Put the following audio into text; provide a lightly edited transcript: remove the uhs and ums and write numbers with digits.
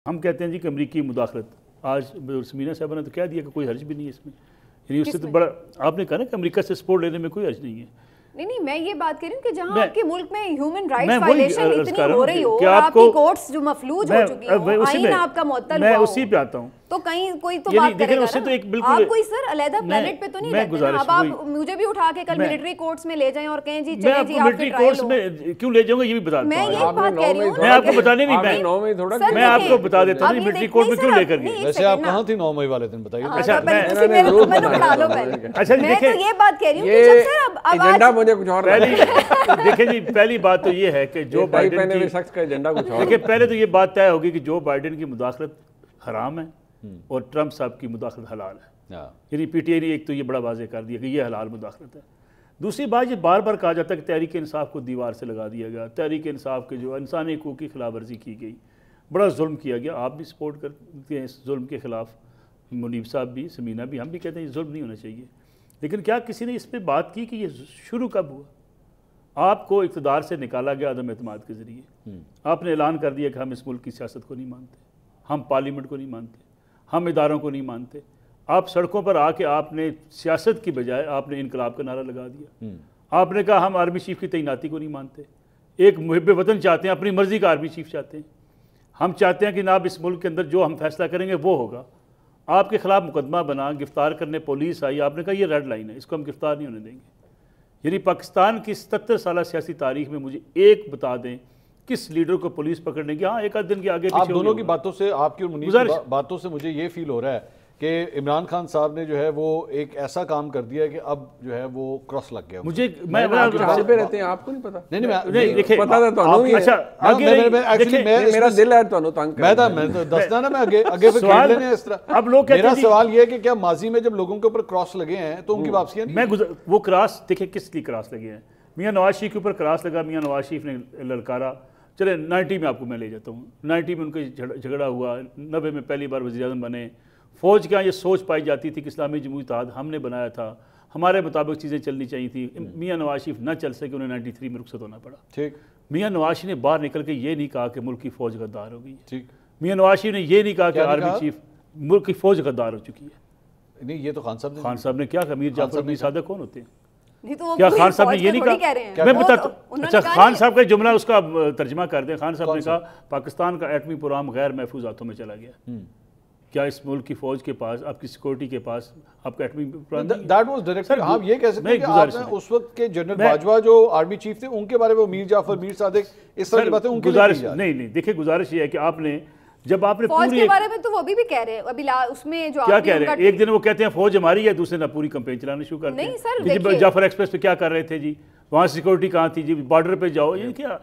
ہم کہتے ہیں جی کہ امریکی مداخلت، آج سمینہ صاحبہ نے تو کہہ دیا کہ کوئی حرج بھی نہیں ہے اس میں، یعنی اس سے تو بڑا آپ نے کہا نا کہ امریکہ سے سپورٹ لینے میں کوئی حرج نہیں ہے۔ نہیں میں یہ بات کہہ رہی ہوں کہ جہاں آپ کے ملک میں ہیومن رائٹس وائلیشن اتنی ہو رہی ہو اور آپ کی کورٹس جو مفلوج ہو چکی ہوں، آئین آپ کا معطل ہوا ہو، میں اسی پہ آتا ہوں تو کہیں کوئی تو بات کرے گا نا۔ آپ کوئی سر علیحدہ پلانٹ پہ تو نہیں رہتے نا، اب آپ مجھے بھی اٹھا کے کل ملٹری کورٹس میں لے جائیں اور کہیں جی چلیں جی آپ ملٹری کورٹس میں کیوں لے جاؤں گا، یہ بھی بتا دیتا ہوں۔ میں یہ بات کہہ رہی ہوں، میں آپ کو بتانے نہیں، میں آپ کو بتا دیتا ہوں ملٹری کورٹ میں کیوں لے کر گئے۔ ویسے آپ کہاں تھی 9 مئی والے دن بتائیے۔ اچھا میں تو یہ بات کہہ رہی ہوں کہ جب سر اب ایجنڈا مجھے کچھ اور دیکھیں جی پہلی بات تو یہ ہے کہ جو بائیڈن کی شخص کا ایجنڈا کچھ اور، دیکھیں پہلے تو یہ بات طے ہوگی کہ جو بائیڈن کی مداخلت حرام ہے اور ٹرمپ صاحب کی مداخلت حلال ہے، یعنی پی ٹی آئی نے ایک تو یہ بڑا واضح کر دیا کہ یہ حلال مداخلت ہے۔ دوسری بات یہ بار بار کہا جاتا ہے کہ تحریک انصاف کو دیوار سے لگا دیا گیا، تحریک انصاف کے جو انسانی حقوق کی خلاف ورزی کی گئی، بڑا ظلم کیا گیا۔ آپ بھی سپورٹ کرتے ہیں اس ظلم کے خلاف، منیب صاحب بھی، سمینہ بھی، ہم بھی کہتے ہیں یہ ظلم نہیں ہونا چاہیے، لیکن کیا کسی نے اس پہ بات کی کہ یہ شروع کب ہوا؟ آپ کو اقتدار سے نکالا گیا عدم اعتماد کے ذریعے، آپ نے اعلان کر دیا کہ ہم اس ملک کی سیاست کو نہیں مانتے، ہم پارلیمنٹ کو نہیں مانتے، ہم اداروں کو نہیں مانتے۔ آپ سڑکوں پر آ کے آپ نے سیاست کی بجائے آپ نے انقلاب کا نعرہ لگا دیا۔ آپ نے کہا ہم آرمی چیف کی تعیناتی کو نہیں مانتے، ایک محب وطن چاہتے ہیں، اپنی مرضی کا آرمی چیف چاہتے ہیں۔ ہم چاہتے ہیں کہ جناب اس ملک کے اندر جو ہم فیصلہ کریں گے وہ ہوگا۔ آپ کے خلاف مقدمہ بنا، گرفتار کرنے پولیس آئی، آپ نے کہا یہ ریڈ لائن ہے، اس کو ہم گرفتار نہیں ہونے دیں گے۔ یعنی پاکستان کی 77 سالہ سیاسی تاریخ میں مجھے ایک بتا دیں کس لیڈر کو پولیس پکڑنے کی، ہاں ایک آدھ دن کے آگے پیچھے۔ آپ دونوں کی باتوں سے، آپ کی اور منیب کی باتوں سے مجھے یہ فیل ہو رہا ہے کہ عمران خان صاحب نے جو ہے وہ ایک ایسا کام کر دیا ہے کہ اب جو ہے وہ کراس لگ گیا۔ مجھے میں چارج پہ رہتے ہیں، آپ کو نہیں پتا؟ نہیں دیکھیں پتا تھا تو اچھا میرا دل ہے تو تنگ میں تو دسنا نا، میں آگے پھر لینے ہیں اس طرح۔ اب لوگ میرا سوال یہ ہے کہ کیا ماضی میں جب لوگوں کے اوپر کراس لگے ہیں تو ان کی واپسی نہیں؟ میں وہ کراس دیکھیں کس لیے کراس لگے ہیں۔ میاں نواز شریف کے اوپر کراس لگا، میاں نواز شریف نے للکارا، چلے 90 میں آپ کو میں لے جاتا ہوں، 90 میں ان کا جھگڑا ہوا، 90 میں پہلی بار وزیر اعظم بنے۔ فوج کے یہاں یہ سوچ پائی جاتی تھی کہ اسلامی جمہوری اتحاد ہم نے بنایا تھا، ہمارے مطابق چیزیں چلنی چاہیے تھی۔ میاں نواز شریف نہ چل سکے، انہیں 93 میں رخصت ہونا پڑا۔ ٹھیک۔ میاں نواز شریف نے باہر نکل کے یہ نہیں کہا کہ ملک کی فوج غدار ہو گئی ہے۔ ٹھیک۔ میاں نواز شریف نے یہ نہیں کہا کہ آرمی چیف ملک کی فوج غدار ہو چکی ہے۔ نہیں یہ تو خان صاحب نے کیا کہا؟ میر جعفر امیر صادق کون ہوتے ہیں؟ تو کیا خان صاحب نے یہ نہیں کہا؟ میں بتاتا ہوں۔ اچھا خان صاحب کا جملہ اس کا ترجمہ کر دیں۔ خان صاحب نے کہا پاکستان کا ایٹمی پروگرام غیر محفوظ ہاتھوں میں چلا گیا۔ کیا اس ملک کی فوج کے پاس، آپ کی سیکورٹی کے پاس آپ کا ایٹمی پروگرام؟ دیٹ واز ڈائریکٹلی، آپ یہ کہہ سکتے ہیں کہ آپ نے اس وقت کے جنرل باجوہ جو آرمی چیف تھے ان کے بارے میں میر جعفر، میر صادق، اس طرح کی باتیں ان کے لیے کی جا رہی ہیں۔ نہیں دیکھیں گزارش یہ ہے کہ آپ نے جب آپ نے فوج کے بارے میں تو وہ ابھی بھی کہہ رہے ہیں، ابھی اس میں جو کیا کہہ رہے ہیں، ایک دن وہ کہتے ہیں فوج ہماری ہے، دوسرے دن پوری کمپین چلانا شروع کرتے ہیں۔ جعفر ایکسپریس پہ کیا کر رہے تھے جی، وہاں سیکورٹی کہاں تھی جی، بارڈر پہ جاؤ، یہ کیا